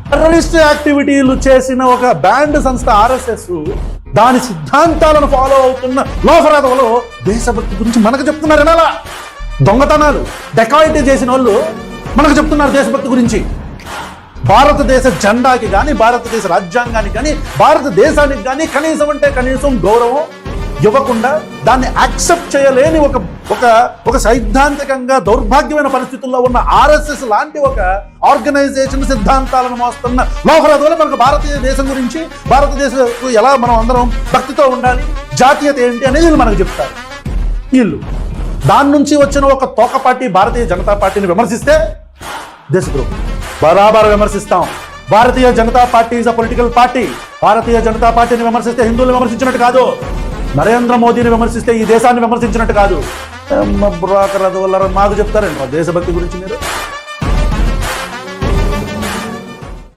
Terrorist యాక్టివిటీలు చేసిన ఒక band సంస్థ ఆర్ఎస్ఎస్ దాని సిద్ధాంతాలను ఫాలో అవుతున్న లోఫరాదవలో దేశభక్తి గురించి మనకు చెప్తున్నారు. ఎలా దొంగతనాలు డెకాయిటీ చేసిన వాళ్ళు మనకు చెప్తున్నారు దేశభక్తి గురించి. భారతదేశ జెండాకి కానీ, భారతదేశ రాజ్యాంగానికి కానీ, భారతదేశానికి కానీ కనీసం అంటే కనీసం గౌరవం ఇవ్వకుండా దాన్ని యాక్సెప్ట్ చేయలేని ఒక సైద్ధాంతికంగా దౌర్భాగ్యమైన పరిస్థితుల్లో ఉన్న ఆర్ఎస్ఎస్ లాంటి ఒక ఆర్గనైజేషన్ సిద్ధాంతాలను మోస్తున్న లోఫరాద్ వల్ల మనకు భారతీయ దేశం గురించి, భారతదేశం ఎలా మనం అందరం భక్తితో ఉండాలి, జాతీయత ఏంటి అనేది వీళ్ళు మనకు చెప్తారు. వీళ్ళు దాని నుంచి వచ్చిన ఒక తోక పార్టీ భారతీయ జనతా పార్టీని విమర్శిస్తే దేశద్రోహం బరాబర్ విమర్శిస్తాం. Bharatiya Janata party is a political party. Bharatiya Janata పార్టీని విమర్శిస్తే హిందువులను విమర్శించినట్టు కాదు, నరేంద్ర మోదీని విమర్శిస్తే ఈ దేశాన్ని విమర్శించినట్టు కాదు. మాకు చెప్తారండి దేశభక్తి గురించి మీరు.